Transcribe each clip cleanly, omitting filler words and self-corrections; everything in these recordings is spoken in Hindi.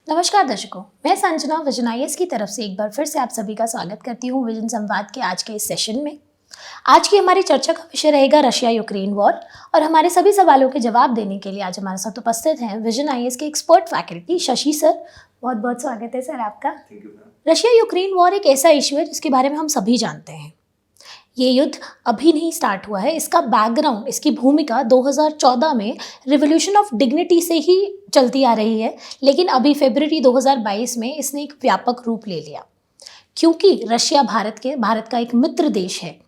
नमस्कार दर्शकों, मैं संजना विजन आईएएस की तरफ से एक बार फिर से आप सभी का स्वागत करती हूँ विजन संवाद के आज के इस सेशन में। आज की हमारी चर्चा का विषय रहेगा रशिया यूक्रेन वॉर, और हमारे सभी सवालों के जवाब देने के लिए आज हमारे साथ उपस्थित हैं विजन आईएएस के एक्सपर्ट फैकल्टी शशि सर। बहुत बहुत स्वागत है सर आपका। रशिया यूक्रेन वॉर एक ऐसा इश्यू है जिसके बारे में हम सभी जानते हैं। ये युद्ध अभी नहीं स्टार्ट हुआ है, इसका बैकग्राउंड, इसकी भूमिका 2014 में रिवॉल्यूशन ऑफ डिग्निटी से ही चलती आ रही है, लेकिन अभी फरवरी 2022 में इसने एक व्यापक रूप ले लिया, क्योंकि रशिया भारत का एक मित्र देश है।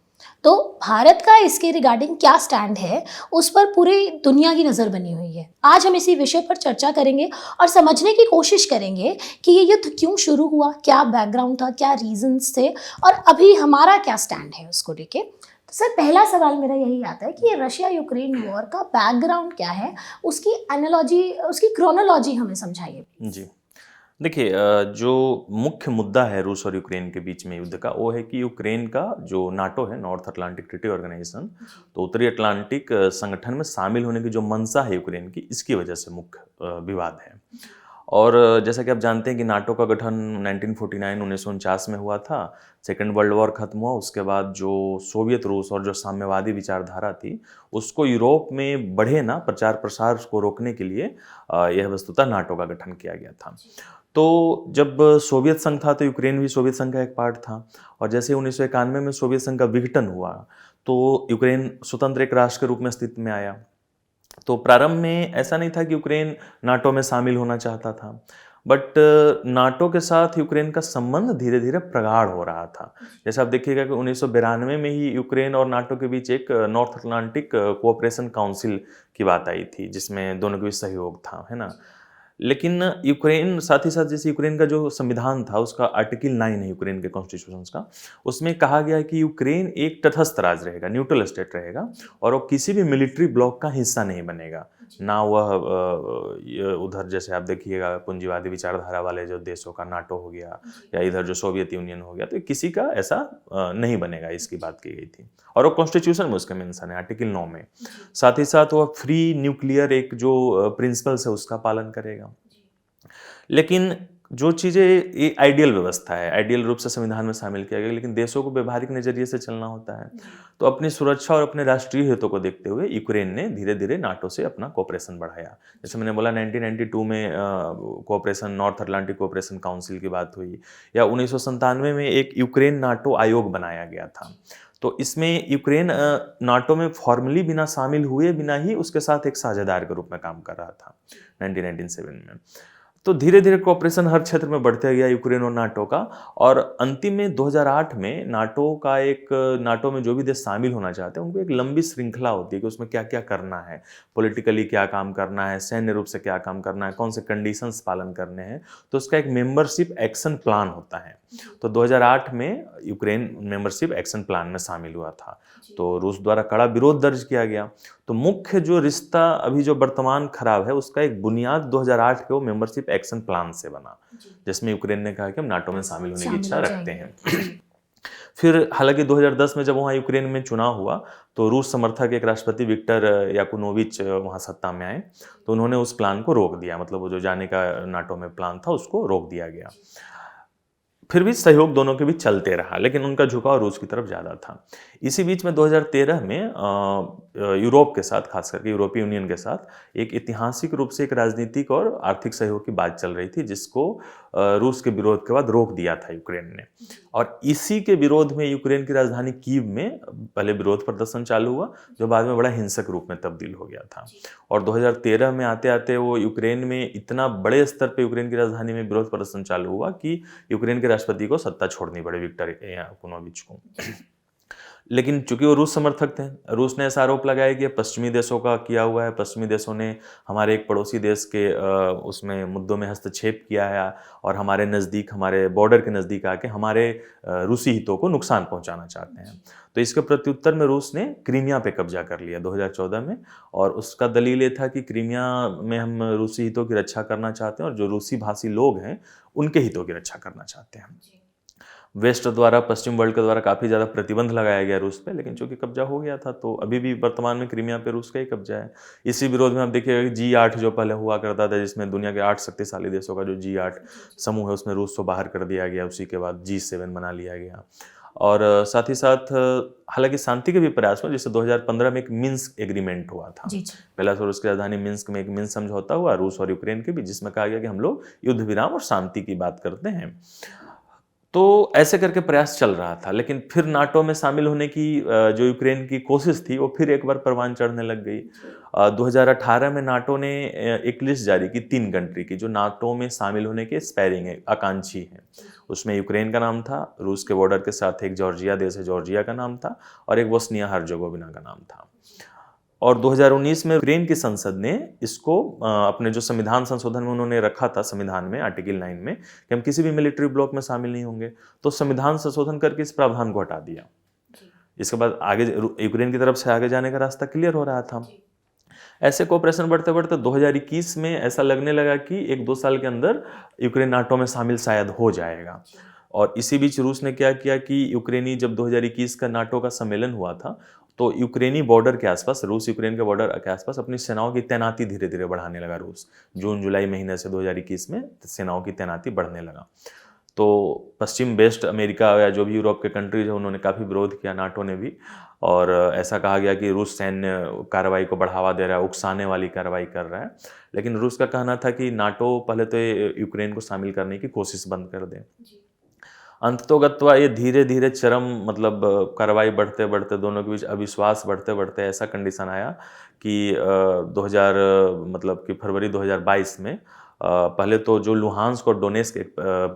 तो भारत का इसके रिगार्डिंग क्या स्टैंड है, उस पर पूरी दुनिया की नज़र बनी हुई है। आज हम इसी विषय पर चर्चा करेंगे और समझने की कोशिश करेंगे कि ये युद्ध क्यों शुरू हुआ, क्या बैकग्राउंड था, क्या रीजंस थे और अभी हमारा क्या स्टैंड है उसको लेके। तो सर, पहला सवाल मेरा यही आता है कि ये रशिया यूक्रेन वॉर का बैकग्राउंड क्या है, उसकी एनालॉजी, उसकी क्रोनोलॉजी हमें समझाइए। जी, देखिए, जो मुख्य मुद्दा है रूस और यूक्रेन के बीच में युद्ध का, वो है कि यूक्रेन का जो नाटो है, नॉर्थ अटलांटिक ट्रीटी ऑर्गेनाइजेशन, तो उत्तरी अटलांटिक संगठन में शामिल होने की जो मंशा है यूक्रेन की, इसकी वजह से मुख्य विवाद है। और जैसा कि आप जानते हैं कि नाटो का गठन 1949 में हुआ था। सेकेंड वर्ल्ड वॉर खत्म हुआ, उसके बाद जो सोवियत रूस और जो साम्यवादी विचारधारा थी, उसको यूरोप में बढ़े ना प्रचार प्रसार को रोकने के लिए यह वस्तुतः नाटो का गठन किया गया था। तो जब सोवियत संघ था तो यूक्रेन भी सोवियत संघ का एक पार्ट था, और जैसे 1991 में सोवियत संघ का विघटन हुआ तो यूक्रेन स्वतंत्र एक राष्ट्र के रूप में अस्तित्व में आया। तो प्रारंभ में ऐसा नहीं था कि यूक्रेन नाटो में शामिल होना चाहता था, बट नाटो के साथ यूक्रेन का संबंध धीरे धीरे प्रगाढ़ हो रहा था। जैसे आप देखिएगा कि 1992 में ही यूक्रेन और नाटो के बीच एक नॉर्थ अटलांटिक कोऑपरेशन काउंसिल की बात आई थी, जिसमें दोनों के बीच सहयोग था, है ना। लेकिन यूक्रेन, साथ ही साथ जैसे यूक्रेन का जो संविधान था, उसका आर्टिकल 9 है यूक्रेन के कॉन्स्टिट्यूशन का, उसमें कहा गया है कि यूक्रेन एक तटस्थ राज्य रहेगा, न्यूट्रल स्टेट रहेगा, और वो किसी भी मिलिट्री ब्लॉक का हिस्सा नहीं बनेगा। ना वह उधर जैसे आप देखिएगा पूंजीवादी विचारधारा वाले जो देशों का नाटो हो गया, या इधर जो सोवियत यूनियन हो गया, तो किसी का ऐसा नहीं बनेगा, इसकी बात की गई थी। और वो कॉन्स्टिट्यूशन में उसका मेंशन है आर्टिकल 9 में। साथ ही साथ वो फ्री न्यूक्लियर एक जो प्रिंसिपल्स है उसका पालन करेगा। लेकिन जो चीज़ें, ये आइडियल व्यवस्था है, आइडियल रूप से संविधान में शामिल किया गया, लेकिन देशों को व्यवहारिक नज़रिए से चलना होता है। तो अपनी सुरक्षा और अपने राष्ट्रीय हितों को देखते हुए यूक्रेन ने धीरे धीरे नाटो से अपना कोऑपरेशन बढ़ाया। जैसे मैंने बोला, 1992 में cooperation, north Atlantic cooperation council की बात हुई, या 1997 में एक यूक्रेन नाटो आयोग बनाया गया था। तो इसमें यूक्रेन नाटो में फॉर्मली बिना शामिल हुए बिना ही उसके साथ एक साझेदार के रूप में काम कर रहा था 1997 में। तो धीरे धीरे कोऑपरेशन हर क्षेत्र में बढ़ते गया यूक्रेन और नाटो का, और अंतिम में 2008 में नाटो में जो भी देश शामिल होना चाहते हैं, उनको एक लंबी श्रृंखला होती है कि उसमें क्या क्या करना है, पॉलिटिकली क्या काम करना है, सैन्य रूप से क्या काम करना है, कौन से कंडीशंस पालन करने हैं। तो उसका एक मेंबरशिप एक्शन प्लान होता है। तो 2008 में यूक्रेन मेंबरशिप एक्शन प्लान में शामिल हुआ था, तो रूस द्वारा कड़ा विरोध दर्ज किया गया। तो मुख्य जो रिश्ता अभी जो वर्तमान खराब है, उसका एक बुनियाद 2008 के वो मेंबरशिप एक्शन प्लान से बना, जिसमें यूक्रेन ने कहा कि हम नाटो में शामिल होने की इच्छा रखते हैं। फिर हालांकि 2010 में जब वहाँ यूक्रेन में चुनाव हुआ, तो रूस समर्थक एक राष्ट्रपति विक्टर याकुनोविच वहाँ सत्ता में आए, तो उन्होंने उस प्लान को रोक दिया, मतलब वो जो जाने का नाटो में प्लान था उसको रोक दिया गया। फिर भी सहयोग दोनों के बीच चलते रहा, लेकिन उनका झुकाव रूस की तरफ ज़्यादा था। इसी बीच में 2013 में यूरोप के साथ, खास करके यूरोपीय यूनियन के साथ एक ऐतिहासिक रूप से एक राजनीतिक और आर्थिक सहयोग की बात चल रही थी, जिसको रूस के विरोध के बाद रोक दिया था यूक्रेन ने। और इसी के विरोध में यूक्रेन की राजधानी कीव में पहले विरोध प्रदर्शन चालू हुआ, जो बाद में बड़ा हिंसक रूप में तब्दील हो गया था। और 2013 में आते आते वो यूक्रेन में इतना बड़े स्तर पर यूक्रेन की राजधानी में विरोध प्रदर्शन चालू हुआ कि यूक्रेन के राष्ट्रपति को सत्ता छोड़नी पड़ी, विक्टर याकुनोविच को। लेकिन चूंकि वो रूस समर्थक थे, रूस ने ऐसा आरोप लगाया कि पश्चिमी देशों का किया हुआ है, पश्चिमी देशों ने हमारे एक पड़ोसी देश के उसमें मुद्दों में हस्तक्षेप किया है, और हमारे नज़दीक, हमारे बॉर्डर के नज़दीक आके हमारे रूसी हितों को नुकसान पहुंचाना चाहते हैं। तो इसके प्रत्युत्तर में रूस ने क्रीमिया पे कब्जा कर लिया 2014 में, और उसका दलील ये था कि क्रीमिया में हम रूसी हितों की रक्षा करना चाहते हैं, और जो रूसी भाषी लोग हैं उनके हितों की रक्षा करना चाहते हैं। वेस्ट द्वारा, पश्चिम वर्ल्ड के द्वारा काफ़ी ज़्यादा प्रतिबंध लगाया गया रूस पे, लेकिन चूंकि कब्जा हो गया था तो अभी भी वर्तमान में क्रीमिया पे रूस का ही कब्जा है। इसी विरोध में आप देखिएगा कि G8 जो पहले हुआ करता था, जिसमें दुनिया के 8 शक्तिशाली देशों का जो G8 समूह है उसमें रूस को बाहर कर दिया गया, उसी के बाद G7 बना लिया गया। और साथ ही साथ हालांकि शांति के भी प्रयास हुए, जैसे 2015 में एक मिन्स्क एग्रीमेंट हुआ था। जी जी। बेलारूस और उसकी राजधानी मिन्स्क में एक मिन्स्क समझौता हुआ रूस और यूक्रेन के बीच, जिसमें कहा गया कि हम लोग युद्ध विराम और शांति की बात करते हैं। तो ऐसे करके प्रयास चल रहा था, लेकिन फिर नाटो में शामिल होने की जो यूक्रेन की कोशिश थी वो फिर एक बार परवान चढ़ने लग गई। 2018 में नाटो ने एक लिस्ट जारी की 3 कंट्री की जो नाटो में शामिल होने के एस्पायरिंग है, आकांक्षी हैं। उसमें यूक्रेन का नाम था, रूस के बॉर्डर के साथ एक जॉर्जिया देश है, जॉर्जिया का नाम था, और एक बोस्निया हर्जेगोविना का नाम था। और 2019 में यूक्रेन की संसद ने इसको अपने जो संविधान संशोधन में उन्होंने रखा था, संविधान में आर्टिकल 9 में, कि हम किसी भी मिलिट्री ब्लॉक में शामिल नहीं होंगे, तो संविधान संशोधन करके इस प्रावधान को हटा दिया। इसके बाद आगे यूक्रेन की तरफ से आगे जाने का रास्ता क्लियर हो रहा था। ऐसे कोऑपरेशन बढ़ते बढ़ते 2021 में ऐसा लगने लगा कि 1-2 साल के अंदर यूक्रेन नाटो में शामिल शायद हो जाएगा। और इसी बीच रूस ने क्या किया कि यूक्रेनी जब 2021 का नाटो का सम्मेलन हुआ था, तो यूक्रेनी बॉर्डर के आसपास, रूस यूक्रेन के बॉर्डर के आसपास अपनी सेनाओं की तैनाती धीरे धीरे बढ़ाने लगा रूस। जून जुलाई महीने से 2021 में सेनाओं की तैनाती बढ़ने लगा। तो पश्चिम वेस्ट अमेरिका या जो भी यूरोप के कंट्रीज है उन्होंने काफ़ी विरोध किया, नाटो ने भी, और ऐसा कहा गया कि रूस सैन्य कार्रवाई को बढ़ावा दे रहा है, उकसाने वाली कार्रवाई कर रहा है। लेकिन रूस का कहना था कि नाटो पहले तो यूक्रेन को शामिल करने की कोशिश बंद कर दे। अंततोगत्वा ये धीरे धीरे चरम मतलब कार्रवाई बढ़ते बढ़ते दोनों के बीच अविश्वास बढ़ते बढ़ते ऐसा कंडीशन आया कि 2000 मतलब कि फरवरी 2022 में पहले तो जो लुहांस्क और डोनेस्क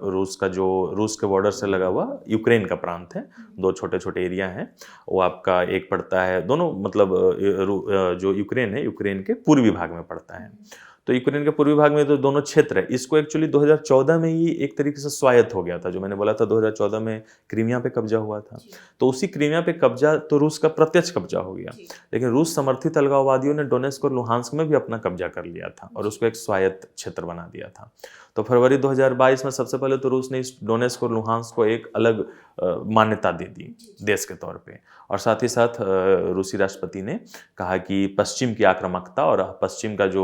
रूस का जो रूस के बॉर्डर से लगा हुआ यूक्रेन का प्रांत है, 2 छोटे छोटे एरिया हैं, वो आपका एक पड़ता है, दोनों मतलब जो यूक्रेन है, यूक्रेन के पूर्वी भाग में पड़ता है। तो यूक्रेन के पूर्वी भाग में तो दोनों क्षेत्र है। इसको एक्चुअली 2014 में ही एक तरीके से स्वायत्त हो गया था, जो मैंने बोला था 2014 में क्रीमिया पे कब्जा हुआ था। तो उसी क्रीमिया पे कब्जा तो रूस का प्रत्यक्ष कब्जा हो गया, लेकिन रूस समर्थित अलगाववादियों ने डोनेस्क और लुहांस्क में भी अपना कब्जा कर लिया था और उसको एक स्वायत्त क्षेत्र बना दिया था। तो फरवरी 2022 में सबसे पहले तो रूस ने इस डोनेस्क और लुहांस्क को एक अलग मान्यता दे दी देश के तौर पे, और साथ ही साथ रूसी राष्ट्रपति ने कहा कि पश्चिम की आक्रामकता और पश्चिम का जो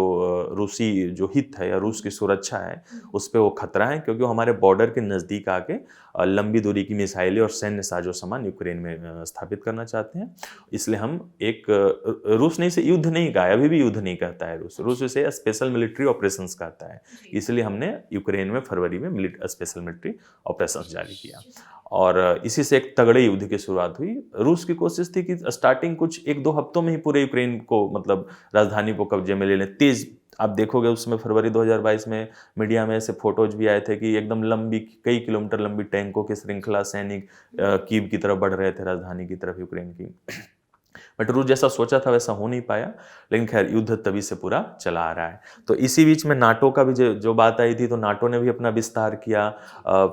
रूसी जो हित है या रूस की सुरक्षा है उस पर वो खतरा है, क्योंकि वो हमारे बॉर्डर के नज़दीक आके लंबी दूरी की मिसाइलें और सैन्य साजो सामान यूक्रेन में स्थापित करना चाहते हैं। इसलिए हम एक रूस ने इसे युद्ध नहीं कहा है, अभी भी युद्ध नहीं कहता है रूस इसे स्पेशल मिलिट्री ऑपरेशंस कहता है। इसलिए हमने यूक्रेन में फरवरी में स्पेशल मिलिट्री ऑपरेशंस जारी किया, और इसी से एक तगड़े युद्ध की शुरुआत हुई। रूस की कोशिश थी कि स्टार्टिंग कुछ 1-2 हफ्तों में ही पूरे यूक्रेन को मतलब राजधानी को कब्जे में ले लें। तेज आप देखोगे उसमें फरवरी 2022 में मीडिया में ऐसे फोटोज भी आए थे कि एकदम लंबी, कई किलोमीटर लंबी टैंकों की श्रृंखला सैनिक कीव की तरफ बढ़ रहे थे, राजधानी की तरफ यूक्रेन की। बट रूस जैसा सोचा था वैसा हो नहीं पाया, लेकिन खैर युद्ध तभी से पूरा चला आ रहा है। तो इसी बीच में नाटो का भी जो बात आई थी, तो नाटो ने भी अपना विस्तार किया।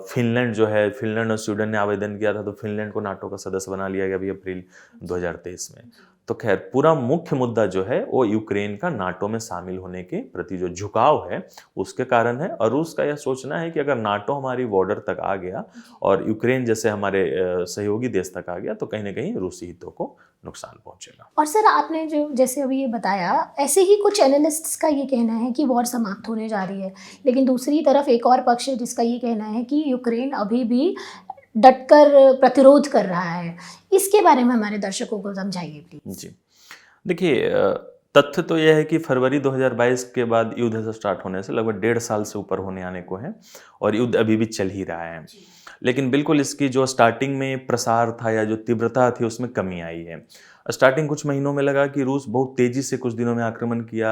फिनलैंड जो है, फिनलैंड और स्वीडन ने आवेदन किया था, तो फिनलैंड को नाटो का सदस्य बना लिया गया अभी अप्रैल 2023 में। तो खैर पूरा मुख्य मुद्दा जो है वो यूक्रेन का नाटो में शामिल होने के प्रति जो झुकाव है उसके कारण है, और रूस का यह सोचना है कि अगर नाटो हमारी बॉर्डर तक आ गया और यूक्रेन जैसे हमारे सहयोगी देश तक आ गया तो कहीं ना कहीं रूसी हितों को नुकसान पहुंचेगा। और सर आपने जो जैसे अभी ये बताया, ऐसे ही कुछ एनालिस्ट्स का ये कहना है कि वॉर समाप्त होने जा रही है, लेकिन दूसरी तरफ एक और पक्ष है जिसका ये कहना है कि यूक्रेन अभी भी डटकर प्रतिरोध कर रहा है। इसके बारे में हमारे दर्शकों को समझाइए प्लीज। जी देखिए, तथ्य तो यह है कि फरवरी 2022 के बाद युद्ध से स्टार्ट होने से लगभग 1.5 साल से ऊपर होने आने को है, और युद्ध अभी भी चल ही रहा है। लेकिन बिल्कुल इसकी जो स्टार्टिंग में प्रसार था या जो तीव्रता थी उसमें कमी आई है। स्टार्टिंग कुछ महीनों में लगा कि रूस बहुत तेजी से कुछ दिनों में आक्रमण किया।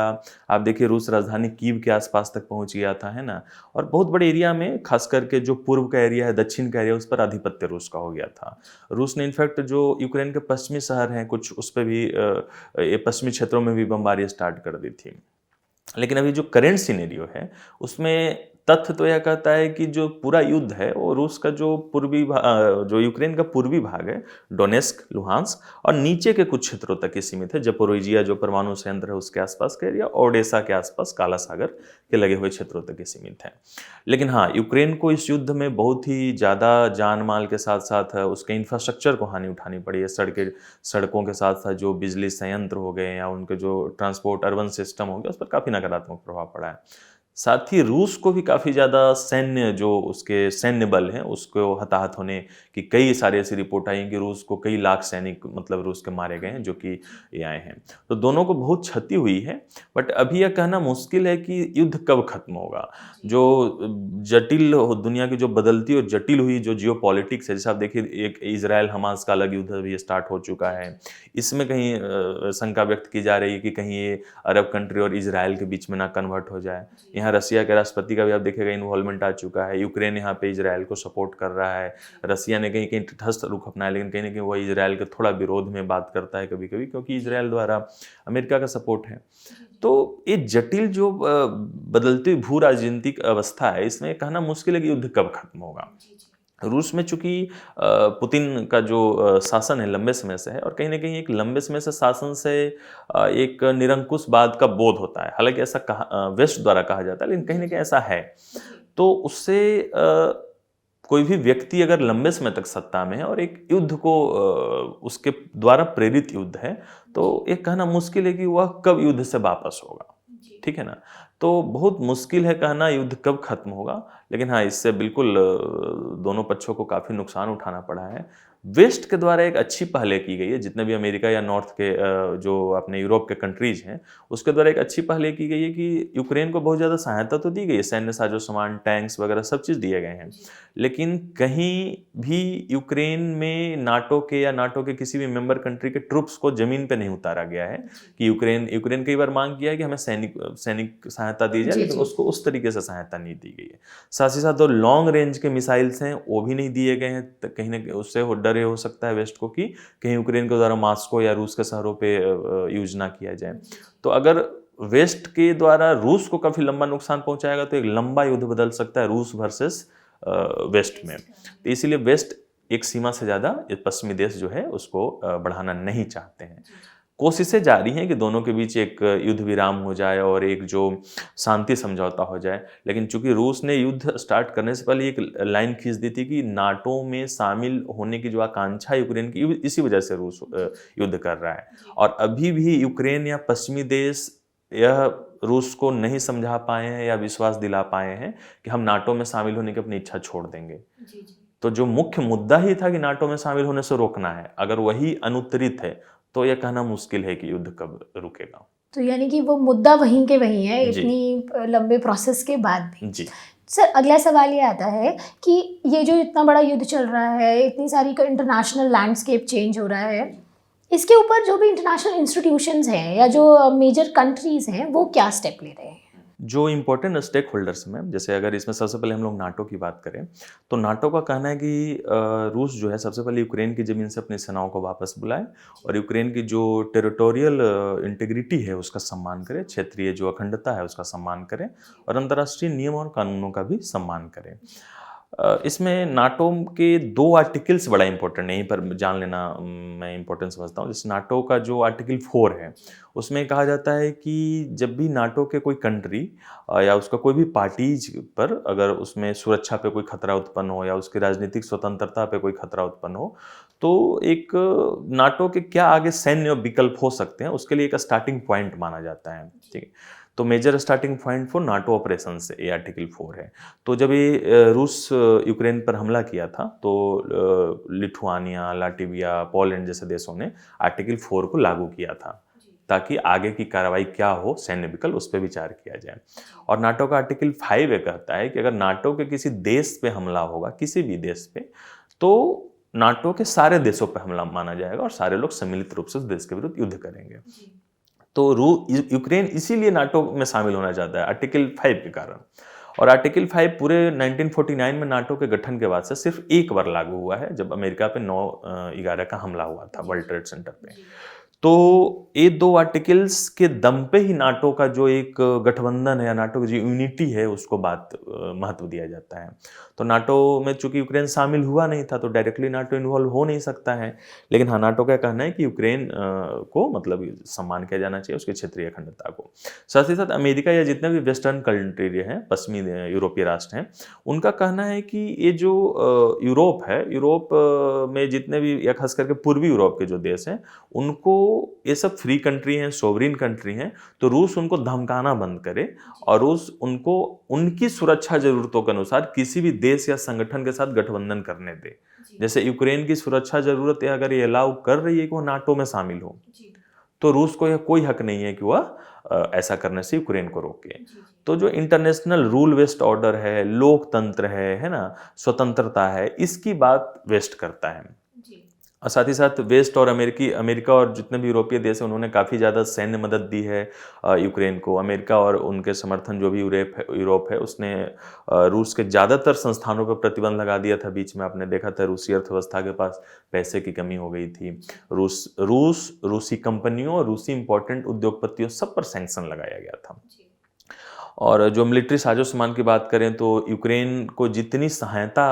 आप देखिए रूस राजधानी कीव के आसपास तक पहुंच गया था, है ना, और बहुत बड़े एरिया में, खास करके जो पूर्व का एरिया है, दक्षिण का एरिया, उस पर आधिपत्य रूस का हो गया था। रूस ने इनफैक्ट जो यूक्रेन के पश्चिमी शहर हैं कुछ, उस पर भी पश्चिमी क्षेत्रों में भी बमबारी स्टार्ट कर दी थी। लेकिन अभी जो करेंट सिनेरियो है उसमें तथ्य तो यह कहता है कि जो पूरा युद्ध है वो रूस का जो जो यूक्रेन का पूर्वी भाग है, डोनेस्क, लुहांस्क और नीचे के कुछ क्षेत्रों तक ही सीमित है। जपोरोजिया जो परमाणु संयंत्र है उसके आसपास का एरिया, ओडेसा के आसपास काला सागर के लगे हुए क्षेत्रों तक ही सीमित है। लेकिन हाँ, यूक्रेन को इस युद्ध में बहुत ही ज़्यादा जान माल के साथ साथ उसके इंफ्रास्ट्रक्चर को हानि उठानी पड़ी है। सड़कों के साथ साथ जो बिजली संयंत्र हो गए या उनके जो ट्रांसपोर्ट अर्बन सिस्टम हो गया, उस पर काफ़ी नकारात्मक प्रभाव पड़ा है। साथ ही रूस को भी काफ़ी ज़्यादा उसके सैन्य बल हैं उसको हताहत होने की कई सारी ऐसी रिपोर्ट आई हैं कि रूस को कई लाख सैनिक मतलब रूस के मारे गए हैं, जो कि ये आए हैं। तो दोनों को बहुत क्षति हुई है, बट अभी यह कहना मुश्किल है कि युद्ध कब खत्म होगा। जो दुनिया की जो बदलती और जटिल हुई जो जियो पॉलिटिक्स है, जैसे आप देखिए एक इजराइल हमास का अलग युद्ध भी स्टार्ट हो चुका है। इसमें कहीं शंका व्यक्त की जा रही है कि कहीं ये अरब कंट्री और इजराइल के बीच में ना कन्वर्ट हो जाए। यहाँ रसिया के राष्ट्रपति का भी आप देखिएगा इन्वॉल्वमेंट आ चुका है। यूक्रेन यहाँ पे इजराइल को सपोर्ट कर रहा है। रसिया ने कहीं कहीं तटस्थ रुख अपनाया, लेकिन कहीं ना कहीं वह इजराइल के थोड़ा विरोध में बात करता है कभी कभी, क्योंकि इजराइल द्वारा अमेरिका का सपोर्ट है। तो ये जटिल जो बदलती हुई भू राजनीतिक अवस्था है, इसमें कहना मुश्किल है कि युद्ध कब खत्म होगा। रूस में चूंकि पुतिन का जो शासन है लंबे समय से है, और कहीं ना कहीं एक लंबे समय से शासन से एक निरंकुशवाद का बोध होता है। हालांकि ऐसा वेस्ट द्वारा कहा जाता है, लेकिन कहीं ना कहीं ऐसा है। तो उससे कोई भी व्यक्ति अगर लंबे समय तक सत्ता में है और एक युद्ध को उसके द्वारा प्रेरित युद्ध है, तो ये कहना मुश्किल है कि वह कब युद्ध से वापस होगा। ठीक है ना। तो बहुत मुश्किल है कहना युद्ध कब खत्म होगा, लेकिन हाँ, इससे बिल्कुल दोनों पक्षों को काफ़ी नुकसान उठाना पड़ा है। वेस्ट के द्वारा एक अच्छी पहल की गई है, जितने भी अमेरिका या नॉर्थ के जो अपने यूरोप के कंट्रीज हैं, उसके द्वारा एक अच्छी पहल की गई है कि यूक्रेन को बहुत ज़्यादा सहायता तो दी गई है, सैन्य साजो सामान, टैंक्स वगैरह सब चीज़ दिए गए हैं। लेकिन कहीं भी यूक्रेन में नाटो के किसी भी मेंबर कंट्री के ट्रुप्स को जमीन पे नहीं उतारा गया है कि यूक्रेन कई बार मांग किया है कि हमें सैनिक सहायता दी जाए, लेकिन उसको उस तरीके से सहायता नहीं दी गई है। साथ ही साथ जो लॉन्ग रेंज के मिसाइल्स हैं वो भी नहीं दिए गए हैं। तो कहीं ना कहीं उससे वो डर हो सकता है वेस्ट को कि कहीं यूक्रेन के द्वारा मॉस्को या रूस के शहरों पे यूज ना किया जाए। तो अगर वेस्ट के द्वारा रूस को काफी लंबा नुकसान पहुंचाएगा तो एक लंबा युद्ध बदल सकता है रूस वर्सेस वेस्ट में। तो इसीलिए वेस्ट एक सीमा से ज्यादा पश्चिमी देश जो है उसको बढ़ाना नहीं चाहते हैं। कोशिशें जारी हैं कि दोनों के बीच एक युद्ध विराम हो जाए और एक जो शांति समझौता हो जाए, लेकिन चूंकि रूस ने युद्ध स्टार्ट करने से पहले एक लाइन खींच दी थी कि नाटो में शामिल होने की जो आकांक्षा यूक्रेन की, इसी वजह से रूस युद्ध कर रहा है। और अभी भी यूक्रेन या पश्चिमी देश यह रूस को नहीं समझा पाए हैं या विश्वास दिला पाए हैं कि हम नाटो में शामिल होने की अपनी इच्छा छोड़ देंगे। तो जो मुख्य मुद्दा ही था कि नाटो में शामिल होने से रोकना है, अगर वही अनुत्तरित है तो यह कहना मुश्किल है कि युद्ध कब रुकेगा। तो यानी कि वो मुद्दा वहीं के वहीं है इतनी लंबे प्रोसेस के बाद भी। जी सर, अगला सवाल ये आता है कि ये जो इतना बड़ा युद्ध चल रहा है, इतनी सारी इंटरनेशनल लैंडस्केप चेंज हो रहा है, इसके ऊपर जो भी इंटरनेशनल इंस्टीट्यूशंस हैं या जो मेजर कंट्रीज हैं वो क्या स्टेप ले रहे हैं? जो इम्पोर्टेंट स्टेक होल्डर्स में, जैसे अगर इसमें सबसे पहले हम लोग नाटो की बात करें, तो नाटो का कहना है कि रूस जो है सबसे पहले यूक्रेन की ज़मीन से अपनी सेनाओं को वापस बुलाए और यूक्रेन की जो टेरिटोरियल इंटीग्रिटी है उसका सम्मान करे, क्षेत्रीय जो अखंडता है उसका सम्मान करें और अंतर्राष्ट्रीय नियम और कानूनों का भी सम्मान करें। इसमें नाटो के 2 आर्टिकल्स बड़ा इंपॉर्टेंट है, यहीं पर जान लेना मैं इंपॉर्टेंट समझता हूँ। जैसे नाटो का जो आर्टिकल 4 है उसमें कहा जाता है कि जब भी नाटो के कोई कंट्री या उसका कोई भी पार्टीज पर अगर उसमें सुरक्षा पे कोई खतरा उत्पन्न हो या उसकी राजनीतिक स्वतंत्रता पे कोई खतरा उत्पन्न हो, तो एक नाटो के क्या आगे सैन्य विकल्प हो सकते हैं उसके लिए एक स्टार्टिंग पॉइंट माना जाता है। ठीक है, तो major starting point for NATO operation से ये आर्टिकल 4 है। तो जब ये रूस यूक्रेन पर हमला किया था तो लिथुआनिया, लाटविया, पोलैंड जैसे देशों ने आर्टिकल 4 को लागू किया था ताकि आगे की कार्रवाई क्या हो सैन्य विकल्प उस पर विचार किया जाए। और नाटो का आर्टिकल 5 ये कहता है कि अगर नाटो के किसी देश पे हमला होगा, किसी भी देश पे, तो नाटो के सारे देशों पे हमला माना जाएगा और सारे लोग सम्मिलित रूप से उस देश के विरुद्ध युद्ध करेंगे। तो यूक्रेन इसीलिए नाटो में शामिल होना चाहता है आर्टिकल 5 के कारण। और आर्टिकल 5 पूरे 1949 में नाटो के गठन के बाद से सिर्फ एक बार लागू हुआ है, जब अमेरिका पे 9/11 का हमला हुआ था वर्ल्ड ट्रेड सेंटर पे। तो ये 2 आर्टिकल्स के दम पे ही नाटो का जो एक गठबंधन है या नाटो की जो यूनिटी है उसको महत्व दिया जाता है। तो नाटो में चूँकि यूक्रेन शामिल हुआ नहीं था तो डायरेक्टली नाटो इन्वॉल्व हो नहीं सकता है। लेकिन हाँ, नाटो का कहना है कि यूक्रेन को मतलब सम्मान किया जाना चाहिए उसकी क्षेत्रीय अखंडता को। साथ ही साथ अमेरिका या जितने भी वेस्टर्न कंट्री हैं, पश्चिमी यूरोपीय राष्ट्र हैं, उनका कहना है कि ये जो यूरोप है, यूरोप में जितने भी या खास करके पूर्वी यूरोप के जो देश हैं, उनको ये सब फ्री कंट्री हैं, सोवरिन कंट्री हैं, तो रूस उनको धमकाना बंद करे और रूस उनको उनकी सुरक्षा ज़रूरतों के अनुसार किसी भी देश या संगठन के साथ गठबंधन करने दे। जैसे यूक्रेन की सुरक्षा ज़रूरत है, अगर ये अलाउ कर रही है कि वो नाटो में शामिल हो, तो रूस को यह कोई हक नहीं है कि वह ऐसा करने से यूक्रेन को रोके। तो जो इंटरनेशनल रूल बेस्ड ऑर्डर है, लोकतंत्र है ना, स्वतंत्रता है, इसकी बात वेस्ट करता है। और साथ ही साथ वेस्ट और अमेरिका और जितने भी यूरोपीय देश हैं उन्होंने काफ़ी ज़्यादा सैन्य मदद दी है यूक्रेन को। अमेरिका और उनके समर्थन जो भी यूरोप है उसने रूस के ज़्यादातर संस्थानों पर प्रतिबंध लगा दिया था। बीच में आपने देखा था रूसी अर्थव्यवस्था के पास पैसे की कमी हो गई थी। रूसी कंपनियों और रूसी इंपॉर्टेंट उद्योगपतियों सब पर सैंक्शन लगाया गया था। और जो मिलिट्री साजो सामान की बात करें तो यूक्रेन को जितनी सहायता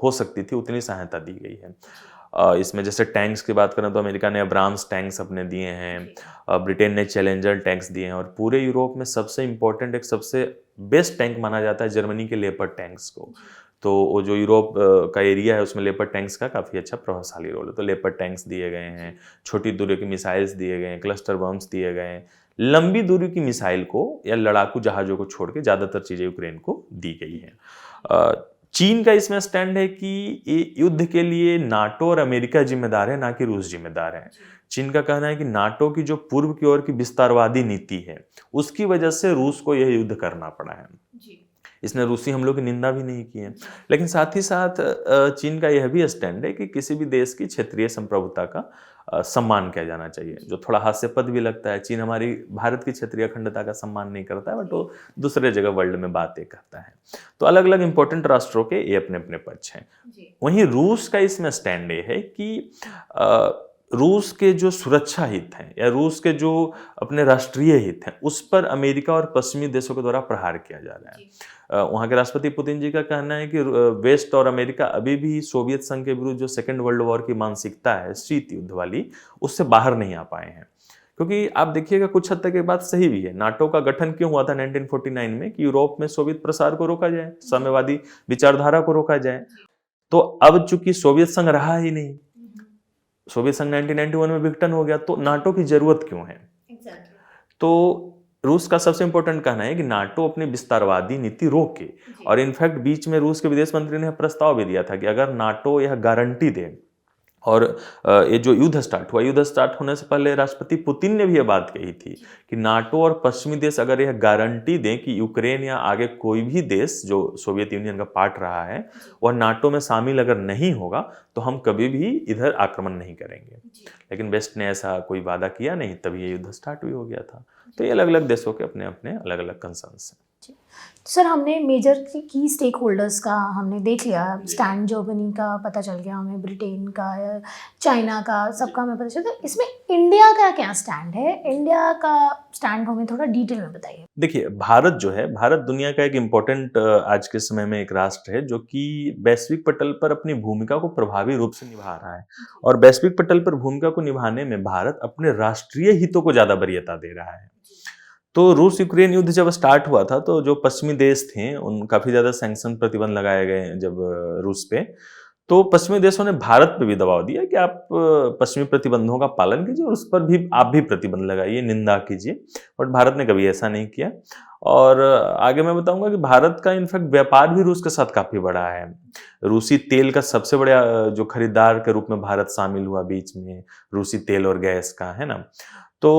हो सकती थी उतनी सहायता दी गई है। इसमें जैसे टैंक्स की बात करें तो अमेरिका ने अब्राम्स टैंक्स अपने दिए हैं, ब्रिटेन ने चैलेंजर टैंक्स दिए हैं और पूरे यूरोप में सबसे इम्पोर्टेंट एक सबसे बेस्ट टैंक माना जाता है जर्मनी के लेपर्ड टैंक्स को। तो वो जो यूरोप का एरिया है उसमें लेपर्ड टैंक्स का काफ़ी अच्छा प्रभावशाली रोल है। तो लेपर्ड टैंक्स दिए गए हैं, छोटी दूरी की मिसाइल्स दिए गए हैं, क्लस्टर बम्स दिए गए हैं, लंबी दूरी की मिसाइल को या लड़ाकू जहाज़ों को छोड़ के ज़्यादातर चीज़ें यूक्रेन को दी गई हैं। चीन का इसमें स्टैंड है कि ये युद्ध के लिए नाटो और अमेरिका जिम्मेदार है, ना कि रूस जिम्मेदार है। चीन का कहना है कि नाटो की जो पूर्व की ओर की विस्तारवादी नीति है उसकी वजह से रूस को यह युद्ध करना पड़ा है। इसने रूसी हमलों की निंदा भी नहीं की है। लेकिन साथ ही साथ चीन का यह भी स्टैंड है कि किसी भी देश की क्षेत्रीय संप्रभुता का सम्मान किया जाना चाहिए, जो थोड़ा हास्यास्पद भी लगता है। चीन हमारी भारत की क्षेत्रीय अखंडता का सम्मान नहीं करता है, बट वो दूसरे जगह वर्ल्ड में बातें करता है। तो अलग अलग इंपॉर्टेंट राष्ट्रों के ये अपने अपने पक्ष हैं। वहीं रूस का इसमें स्टैंड ये है कि रूस के जो सुरक्षा हित हैं या रूस के जो अपने राष्ट्रीय हित हैं उस पर अमेरिका और पश्चिमी देशों के द्वारा प्रहार किया जा रहा है। वहाँ के राष्ट्रपति पुतिन जी का कहना है कि वेस्ट और अमेरिका अभी भी सोवियत संघ के विरुद्ध जो सेकेंड वर्ल्ड वॉर की मानसिकता है, शीत युद्ध वाली, उससे बाहर नहीं आ पाए हैं। क्योंकि आप देखिएगा कुछ हद तक ये बात सही भी है। नाटो का गठन क्यों हुआ था 1949 में कि यूरोप में सोवियत प्रसार को रोका जाए, साम्यवादी विचारधारा को रोका जाए। तो अब चूंकि सोवियत संघ रहा ही नहीं, सोवियत संघ 1991 में विघटन हो गया, तो नाटो की जरूरत क्यों है? तो रूस का सबसे इंपॉर्टेंट कहना है कि नाटो अपनी विस्तारवादी नीति रोके। और इनफैक्ट बीच में रूस के विदेश मंत्री ने प्रस्ताव भी दिया था कि अगर नाटो यह गारंटी दे, और ये जो युद्ध स्टार्ट हुआ, युद्ध स्टार्ट होने से पहले राष्ट्रपति पुतिन ने भी यह बात कही थी कि नाटो और पश्चिमी देश अगर यह गारंटी दें कि यूक्रेन या आगे कोई भी देश जो सोवियत यूनियन का पार्ट रहा है वह नाटो में शामिल अगर नहीं होगा तो हम कभी भी इधर आक्रमण नहीं करेंगे। लेकिन वेस्ट ने ऐसा कोई वादा किया नहीं, तभी ये युद्ध स्टार्ट भी हो गया था। तो ये अलग अलग देशों के अपने अपने अलग अलग कंसर्न्स हैं। तो सर, हमने मेजर की स्टेक होल्डर्स का हमने देख लिया, स्टैंड जर्मनी का पता चल गया हमें, ब्रिटेन का, चाइना का, सबका हमें पता चला। तो इसमें इंडिया का क्या स्टैंड है? इंडिया का स्टैंड हमें थोड़ा डिटेल में बताइए। देखिए, भारत जो है, भारत दुनिया का एक इम्पोर्टेंट आज के समय में एक राष्ट्र है जो कि वैश्विक पटल पर अपनी भूमिका को प्रभावी रूप से निभा रहा है। और वैश्विक पटल पर भूमिका को निभाने में भारत अपने राष्ट्रीय हितों को ज्यादा वरीयता दे रहा है। तो रूस यूक्रेन युद्ध जब स्टार्ट हुआ था तो जो पश्चिमी देश थे उन काफी ज्यादा सैंक्शन प्रतिबंध लगाए गए जब रूस पे, तो पश्चिमी देशों ने भारत पे भी दबाव दिया कि आप पश्चिमी प्रतिबंधों का पालन कीजिए और उस पर भी आप भी प्रतिबंध लगाइए, निंदा कीजिए। बट भारत ने कभी ऐसा नहीं किया। और आगे मैं बताऊंगा कि भारत का इनफैक्ट व्यापार भी रूस के साथ काफी बड़ा है। रूसी तेल का सबसे बड़ा जो खरीदार के रूप में भारत शामिल हुआ बीच में, रूसी तेल और गैस का, है ना। तो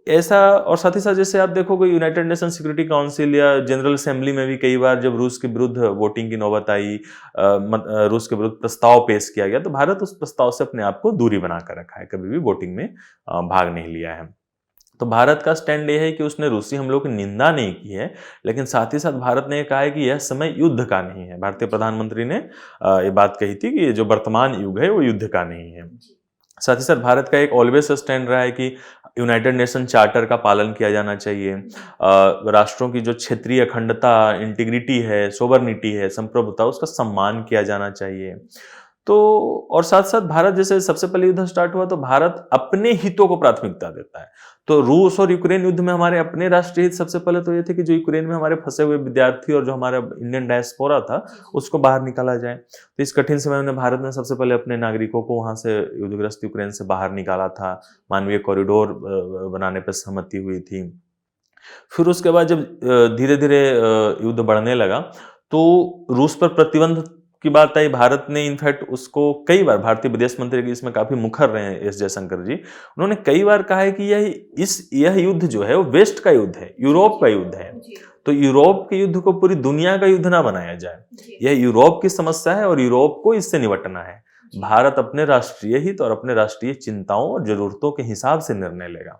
ऐसा, और साथ ही साथ जैसे आप देखोगे यूनाइटेड नेशन सिक्योरिटी काउंसिल या जनरल असेंबली में भी कई बार जब रूस के विरुद्ध वोटिंग की नौबत आई, रूस के विरुद्ध प्रस्ताव पेश किया गया, तो भारत उस प्रस्ताव से अपने आप को दूरी बना कर रखा है, कभी भी वोटिंग में भाग नहीं लिया है। तो भारत का स्टैंड ये है कि उसने रूसी हमलों की निंदा नहीं की है, लेकिन साथ ही साथ भारत ने कहा है कि यह समय युद्ध का नहीं है। भारतीय प्रधानमंत्री ने ये बात कही थी कि ये जो वर्तमान युग है वो युद्ध का नहीं है। साथ ही साथ भारत का एक ऑलवेज स्टैंड रहा है कि यूनाइटेड नेशन चार्टर का पालन किया जाना चाहिए। राष्ट्रों की जो क्षेत्रीय अखंडता, इंटीग्रिटी है, सोवरनिटी है, संप्रभुता, उसका सम्मान किया जाना चाहिए। तो और साथ साथ भारत, जैसे सबसे पहले युद्ध स्टार्ट हुआ तो भारत अपने हितों को प्राथमिकता देता है। तो रूस और यूक्रेन युद्ध में हमारे अपने राष्ट्रीय हित सबसे पहले तो ये थे कि जो यूक्रेन में हमारे फंसे हुए विद्यार्थी और जो हमारा इंडियन डायस्पोरा था उसको बाहर निकाला जाए। तो इस कठिन समय में भारत ने सबसे पहले अपने नागरिकों को वहां से युद्धग्रस्त यूक्रेन से बाहर निकाला था। मानवीय कॉरिडोर बनाने पर सहमति हुई थी। फिर उसके बाद जब धीरे धीरे युद्ध बढ़ने लगा तो रूस पर प्रतिबंध की बात आई। भारत ने इनफैक्ट उसको कई बार, भारतीय विदेश मंत्री की इसमें काफी मुखर रहे हैं एस जयशंकर जी, उन्होंने कई बार कहा है कि यह युद्ध जो है वो वेस्ट का युद्ध है, यूरोप का युद्ध है। तो यूरोप के युद्ध को पूरी दुनिया का युद्ध ना बनाया जाए। यह यूरोप की समस्या है और यूरोप को इससे निपटना है। भारत अपने राष्ट्रीय हित और अपने राष्ट्रीय चिंताओं और जरूरतों के हिसाब से निर्णय लेगा।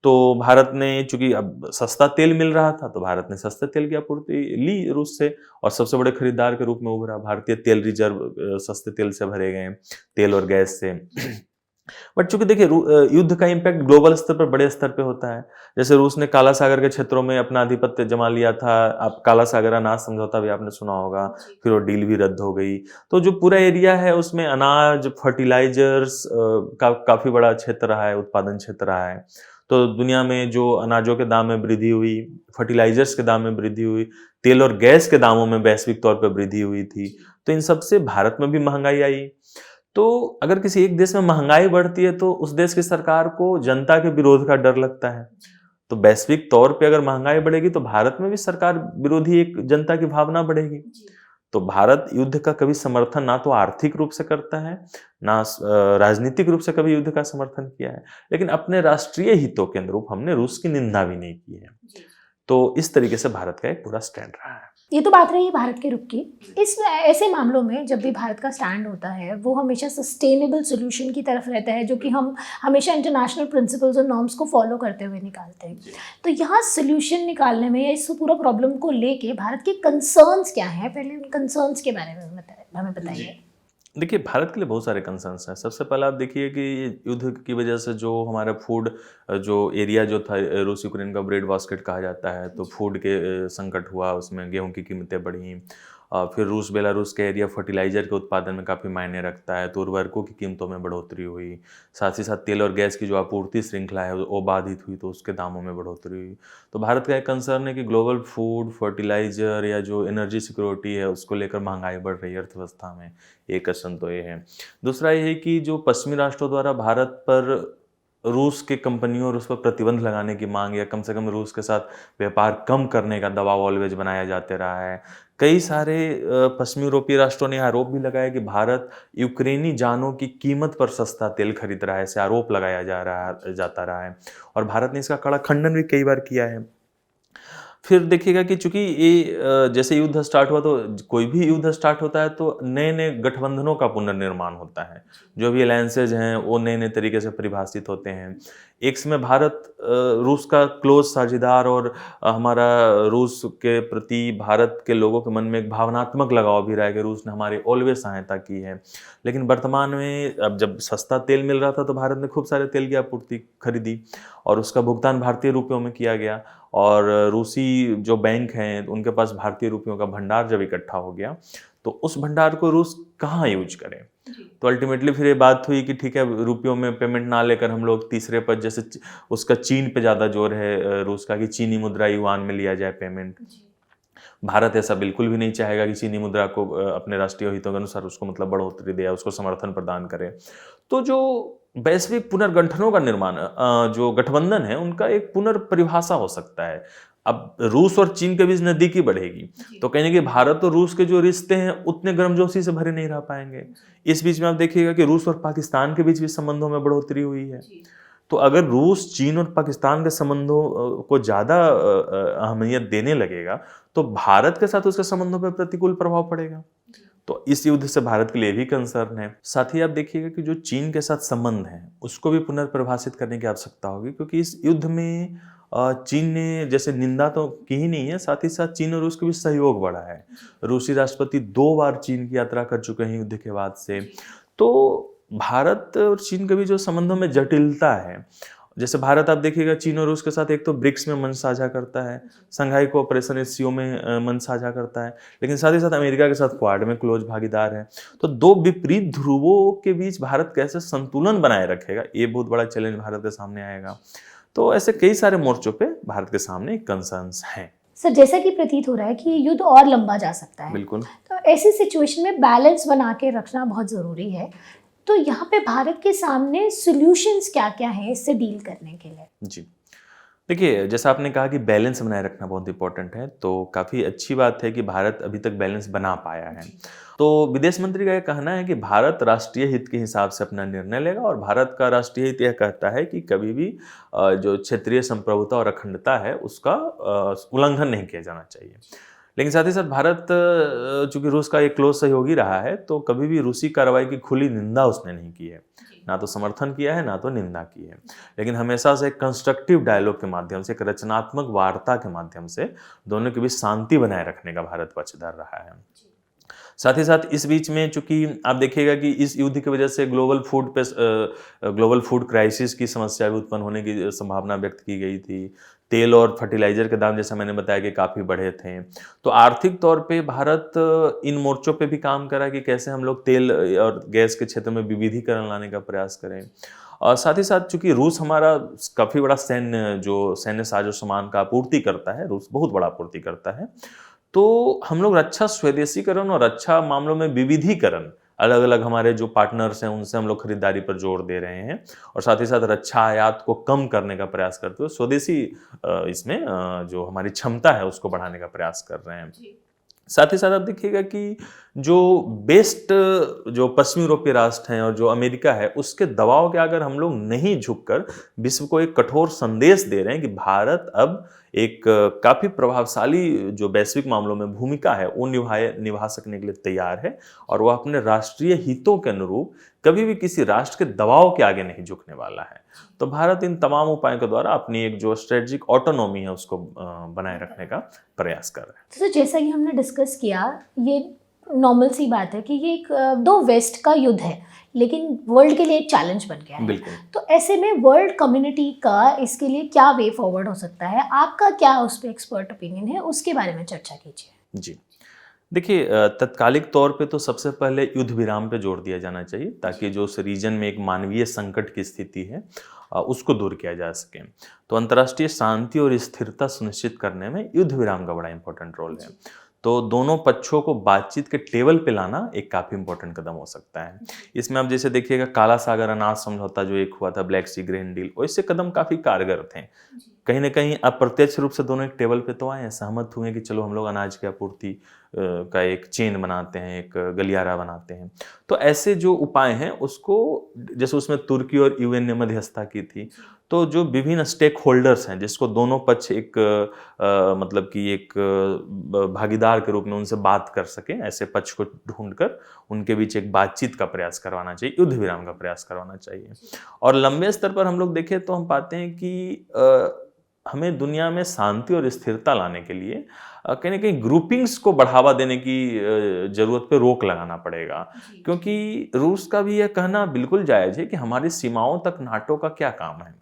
तो भारत ने, चूंकि अब सस्ता तेल मिल रहा था, तो भारत ने सस्ते तेल की आपूर्ति ली रूस से और सबसे बड़े खरीदार के रूप में उभरा। भारतीय तेल रिजर्व सस्ते तेल से भरे गए, तेल और गैस से। बट चूंकि देखिए युद्ध का इम्पैक्ट ग्लोबल स्तर पर बड़े स्तर पे होता है। जैसे रूस ने काला सागर के क्षेत्रों में अपना आधिपत्य जमा लिया था। आप काला सागर अनाज समझौता भी आपने सुना होगा, फिर वो डील भी रद्द हो गई। तो जो पूरा एरिया है उसमें अनाज, फर्टिलाइजर्स का काफी बड़ा क्षेत्र रहा है, उत्पादन क्षेत्र रहा है। तो दुनिया में जो अनाजों के दाम में वृद्धि हुई, फर्टिलाइजर्स के दाम में वृद्धि हुई, तेल और गैस के दामों में वैश्विक तौर पर वृद्धि हुई थी। तो इन सबसे भारत में भी महंगाई आई। तो अगर किसी एक देश में महंगाई बढ़ती है तो उस देश की सरकार को जनता के विरोध का डर लगता है। तो वैश्विक तौर पे अगर महंगाई बढ़ेगी तो भारत में भी सरकार विरोधी एक जनता की भावना बढ़ेगी। तो भारत युद्ध का कभी समर्थन ना तो आर्थिक रूप से करता है, ना राजनीतिक रूप से कभी युद्ध का समर्थन किया है, लेकिन अपने राष्ट्रीय हितों के अनुरूप हमने रूस की निंदा भी नहीं की है। तो इस तरीके से भारत का एक पूरा स्टैंड रहा है। ये तो बात रही है भारत के रुख की। इस ऐसे मामलों में जब भी भारत का स्टैंड होता है वो हमेशा सस्टेनेबल सोल्यूशन की तरफ रहता है, जो कि हम हमेशा इंटरनेशनल प्रिंसिपल्स और नॉर्म्स को फॉलो करते हुए निकालते हैं। तो यहाँ सोल्यूशन निकालने में या इस पूरा प्रॉब्लम को लेके भारत के कंसर्न्स क्या हैं, पहले उन कंसर्न्स के बारे में हमें बताइए। देखिए, भारत के लिए बहुत सारे कंसर्न्स हैं। सबसे पहले आप देखिए कि युद्ध की वजह से जो हमारा फूड जो एरिया जो था, रूस यूक्रेन का ब्रेड बास्केट कहा जाता है, तो फूड के संकट हुआ, उसमें गेहूं की कीमतें बढ़ी। फिर रूस बेलारूस का एरिया फर्टिलाइजर के उत्पादन में काफ़ी मायने रखता है, तो उर्वरकों की कीमतों में बढ़ोतरी हुई। साथ ही साथ तेल और गैस की जो आपूर्ति श्रृंखला है वो बाधित हुई, तो उसके दामों में बढ़ोतरी हुई। तो भारत का एक कंसर्न है कि ग्लोबल फूड, फर्टिलाइजर या जो एनर्जी सिक्योरिटी है उसको लेकर महंगाई बढ़ रही है अर्थव्यवस्था में। एक कंसर्न तो ये है। दूसरा ये है कि जो पश्चिमी राष्ट्रों द्वारा भारत पर रूस के कंपनियों और उस पर प्रतिबंध लगाने की मांग, या कम से कम रूस के साथ व्यापार कम करने का दबाव ऑलवेज बनाया जाते रहा है। कई सारे पश्चिमी यूरोपीय राष्ट्रों ने आरोप भी लगाया कि भारत यूक्रेनी जानों की कीमत पर सस्ता तेल खरीद रहा है, ऐसे आरोप लगाया जाता रहा है और भारत ने इसका कड़ा खंडन भी कई बार किया है। फिर देखिएगा कि चूंकि ये जैसे युद्ध स्टार्ट हुआ, तो कोई भी युद्ध स्टार्ट होता है तो नए नए गठबंधनों का पुनर्निर्माण होता है। जो भी अलायंसेज हैं वो नए नए तरीके से परिभाषित होते हैं। एक समय भारत रूस का क्लोज साझेदार और हमारा रूस के प्रति भारत के लोगों के मन में एक भावनात्मक लगाव भी रहा है कि रूस ने हमारी ऑलवेज सहायता की है। लेकिन वर्तमान में अब जब सस्ता तेल मिल रहा था तो भारत ने खूब सारे तेल की आपूर्ति खरीदी और उसका भुगतान भारतीय रुपयों में किया गया। और रूसी जो बैंक हैं उनके पास भारतीय रुपयों का भंडार जब इकट्ठा हो गया तो उस भंडार को रूस कहाँ यूज करें। तो अल्टीमेटली फिर ये बात हुई कि ठीक है, रुपयों में पेमेंट ना लेकर हम लोग तीसरे पर, जैसे उसका चीन पे ज़्यादा जोर है रूस का, कि चीनी मुद्रा युआन में लिया जाए पेमेंट। भारत ऐसा बिल्कुल भी नहीं चाहेगा कि चीनी मुद्रा को अपने राष्ट्रीय हितों के अनुसार उसको मतलब बढ़ोतरी दे या उसको समर्थन प्रदान करे। तो जो वैश्विक पुनर्गठनों का निर्माण, जो गठबंधन है उनका एक पुनर्परिभाषा हो सकता है। अब रूस और चीन के बीच नजदीकी बढ़ेगी तो कहेंगे कि भारत और रूस के जो रिश्ते हैं उतने गर्मजोशी से भरे नहीं रह पाएंगे। इस बीच में आप देखिएगा कि रूस और पाकिस्तान के बीच भी संबंधों में बढ़ोतरी हुई है। तो अगर रूस चीन और पाकिस्तान के संबंधों को ज़्यादा अहमियत देने लगेगा तो भारत के साथ उसके संबंधों पर प्रतिकूल प्रभाव पड़ेगा। तो इस युद्ध से भारत के लिए भी कंसर्न है। साथ ही आप देखिएगा कि जो चीन के साथ संबंध है उसको भी पुनर्परिभाषित करने की आवश्यकता होगी, क्योंकि इस युद्ध में चीन ने जैसे निंदा तो की ही नहीं है, साथ ही साथ चीन और रूस के बीच सहयोग बढ़ा है। रूसी राष्ट्रपति 2 बार चीन की यात्रा कर चुके हैं युद्ध के बाद से। तो भारत और चीन के भी जो संबंधों में जटिलता है, जैसे भारत आप देखिएगा चीन और रूस के साथ एक तो ब्रिक्स में मंच साझा करता है, संघाई कोऑपरेशन एससीओ में मंच साझा करता है, लेकिन साथ ही साथ अमेरिका के साथ क्वाड में क्लोज भागीदार है। तो दो विपरीत ध्रुवों के बीच भारत कैसे संतुलन बनाए रखेगा, ये बहुत बड़ा चैलेंज भारत के सामने आएगा। तो ऐसे कई सारे मोर्चों पे भारत के सामने कंसर्न्स हैं। सर, जैसा कि प्रतीत हो रहा है कि ये युद्ध और लंबा जा सकता है, बिल्कुल। तो ऐसी सिचुएशन में बैलेंस बना के रखना बहुत ज़रूरी है। तो यहाँ पे भारत के सामने सॉल्यूशंस क्या क्या हैं इससे डील करने के लिए? जी, देखिए जैसा आपने कहा कि बैलेंस बनाए रखना बहुत इंपॉर्टेंट है, तो काफ़ी अच्छी बात है कि भारत अभी तक बैलेंस बना पाया है। तो विदेश मंत्री का यह कहना है कि भारत राष्ट्रीय हित के हिसाब से अपना निर्णय लेगा, और भारत का राष्ट्रीय हित यह कहता है कि कभी भी जो क्षेत्रीय संप्रभुता और अखंडता है उसका उल्लंघन नहीं किया जाना चाहिए। लेकिन साथ ही साथ भारत चूंकि रूस का एक क्लोज सहयोगी रहा है, तो कभी भी रूसी कार्रवाई की खुली निंदा उसने नहीं की है, ना तो समर्थन किया है ना तो निंदा की है, लेकिन हमेशा से एक कंस्ट्रक्टिव डायलॉग के माध्यम से, एक रचनात्मक वार्ता के माध्यम से दोनों के बीच शांति बनाए रखने का भारत पक्षधर रहा है। साथ ही साथ इस बीच में चूंकि आप देखिएगा कि इस युद्ध की वजह से ग्लोबल फूड क्राइसिस की समस्या भी उत्पन्न होने की संभावना व्यक्त की गई थी। तेल और फर्टिलाइजर के दाम, जैसा मैंने बताया, कि काफ़ी बढ़े थे। तो आर्थिक तौर पे भारत इन मोर्चों पे भी काम करा कि कैसे हम लोग तेल और गैस के क्षेत्र में विविधीकरण लाने का प्रयास करें। और साथ ही साथ चूंकि रूस हमारा काफ़ी बड़ा सैन्य साजो सामान का आपूर्ति करता है, रूस बहुत बड़ा आपूर्ति करता है, तो हम लोग रक्षा स्वदेशीकरण और रक्षा मामलों में विविधीकरण, अलग अलग हमारे जो पार्टनर्स हैं उनसे हम लोग खरीदारी पर जोर दे रहे हैं, और साथ ही साथ रक्षा आयात को कम करने का प्रयास करते हुए स्वदेशी इसमें जो हमारी क्षमता है उसको बढ़ाने का प्रयास कर रहे हैं। साथ ही साथ आप देखिएगा कि जो बेस्ट जो पश्चिमी यूरोपीय राष्ट्र हैं और जो अमेरिका है, उसके दबाव के अगर हम लोग नहीं झुककर विश्व को एक कठोर संदेश दे रहे हैं कि भारत अब एक काफी प्रभावशाली जो वैश्विक मामलों में भूमिका है वो निभा सकने के लिए तैयार है, और वह अपने राष्ट्रीय हितों के अनुरूप कभी भी किसी राष्ट्र के दबाव के आगे नहीं झुकने वाला है। तो भारत इन तमाम उपायों के द्वारा अपनी एक जो स्ट्रेटेजिक ऑटोनॉमी है उसको बनाए रखने का प्रयास कर रहे हैं। तो जैसा कि हमने डिस्कस किया, ये नॉर्मल सी बात है कि ये एक दो वेस्ट का युद्ध है, लेकिन वर्ल्ड के लिए एक चैलेंज बन गया है। बिल्कुल। तो ऐसे में वर्ल्ड कम्युनिटी का इसके लिए क्या वे फॉरवर्ड हो सकता है? आपका क्या उस पर एक्सपर्ट ओपिनियन है, उसके बारे में चर्चा कीजिए। जी, देखिए तत्कालिक तौर पे तो सबसे पहले युद्ध विराम पे जोर दिया जाना चाहिए, ताकि जो उस रीजन में एक मानवीय संकट की स्थिति है उसको दूर किया जा सके। तो अंतर्राष्ट्रीय शांति और स्थिरता सुनिश्चित करने में युद्ध विराम का बड़ा इंपॉर्टेंट रोल है। तो दोनों पक्षों को बातचीत के टेबल पे लाना एक काफ़ी इंपॉर्टेंट कदम हो सकता है। इसमें आप जैसे देखिएगा काला सागर अनाज समझौता जो एक हुआ था, ब्लैक सी ग्रेन डील, वैसे कदम काफ़ी कारगर थे। कहीं ना कहीं अप्रत्यक्ष रूप से दोनों एक टेबल पे तो आए हैं, सहमत हुए कि चलो हम लोग अनाज की आपूर्ति का एक चेन बनाते हैं, एक गलियारा बनाते हैं। तो ऐसे जो उपाय हैं उसको, जैसे उसमें तुर्की और यूएन ने मध्यस्थता की थी, तो जो विभिन्न स्टेक होल्डर्स हैं जिसको दोनों पक्ष एक मतलब कि एक भागीदार के रूप में उनसे बात कर सकें, ऐसे पक्ष को ढूंढकर उनके बीच एक बातचीत का प्रयास करवाना चाहिए, युद्ध विराम का प्रयास करवाना चाहिए। और लंबे स्तर पर हम लोग देखें तो हम पाते हैं कि हमें दुनिया में शांति और स्थिरता लाने के लिए कहीं ना कहीं ग्रुपिंग्स को बढ़ावा देने की जरूरत पे रोक लगाना पड़ेगा, क्योंकि रूस का भी यह कहना बिल्कुल जायज है कि हमारी सीमाओं तक नाटो का क्या काम है।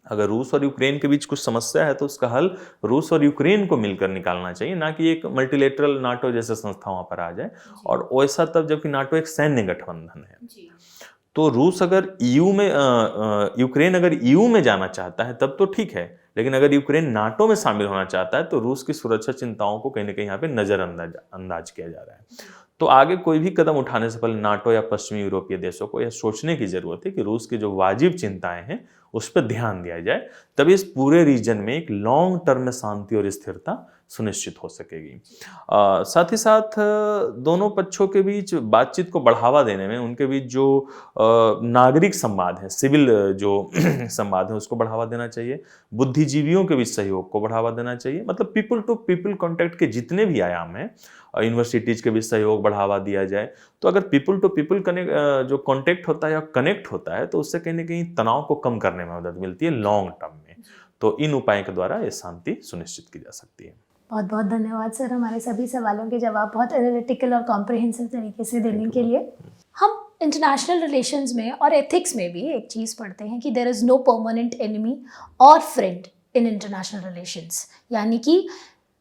अगर रूस और यूक्रेन के बीच कुछ समस्या है तो उसका हल रूस और यूक्रेन को मिलकर निकालना चाहिए, ना कि एक मल्टीलेटरल नाटो जैसे संस्था वहां पर आ जाए, और वैसा तब जबकि नाटो एक सैन्य गठबंधन है। तो रूस अगर यूक्रेन अगर ईयू में जाना चाहता है तब तो ठीक है, लेकिन अगर यूक्रेन नाटो में शामिल होना चाहता है तो रूस की सुरक्षा चिंताओं को कहीं ना कहीं यहाँ पे नजरअंदाज किया जा रहा है। तो आगे कोई भी कदम उठाने से पहले नाटो या पश्चिमी यूरोपीय देशों को यह सोचने की जरूरत है कि रूस की जो वाजिब चिंताएं हैं उस पर ध्यान दिया जाए, तभी इस पूरे रीजन में एक लॉन्ग टर्म में शांति और स्थिरता सुनिश्चित हो सकेगी। साथ ही साथ दोनों पक्षों के बीच बातचीत को बढ़ावा देने में उनके बीच जो नागरिक संवाद है, सिविल जो संवाद है, उसको बढ़ावा देना चाहिए। बुद्धिजीवियों के बीच सहयोग को बढ़ावा देना चाहिए, मतलब पीपल टू पीपल कॉन्टैक्ट के जितने भी आयाम हैं, यूनिवर्सिटीज के बीच सहयोग बढ़ावा दिया जाए। तो अगर पीपल टू पीपल जो कॉन्टैक्ट होता है या कनेक्ट होता है तो उससे कहीं ना कहीं तनाव को कम करने में मदद मिलती है लॉन्ग टर्म में। तो इन उपायों के द्वारा ये शांति सुनिश्चित की जा सकती है। बहुत बहुत धन्यवाद सर, हमारे सभी सवालों के जवाब बहुत एनालिटिकल और कॉम्प्रिहेंसिव तरीके से देने के लिए। हम इंटरनेशनल रिलेशंस में और एथिक्स में भी एक चीज़ पढ़ते हैं कि there is no permanent enemy और फ्रेंड इन इंटरनेशनल रिलेशंस, यानी कि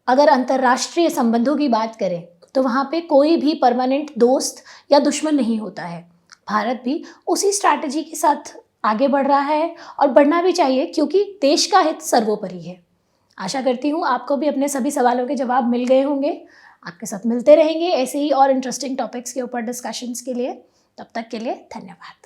अगर अंतर्राष्ट्रीय संबंधों की बात करें तो वहाँ पे कोई भी परमानेंट दोस्त या दुश्मन नहीं होता है। भारत भी उसी स्ट्रैटेजी के साथ आगे बढ़ रहा है और बढ़ना भी चाहिए, क्योंकि देश का हित सर्वोपरि है। आशा करती हूँ आपको भी अपने सभी सवालों के जवाब मिल गए होंगे। आपके साथ मिलते रहेंगे ऐसे ही और इंटरेस्टिंग टॉपिक्स के ऊपर डिस्कशंस के लिए। तब तक के लिए धन्यवाद।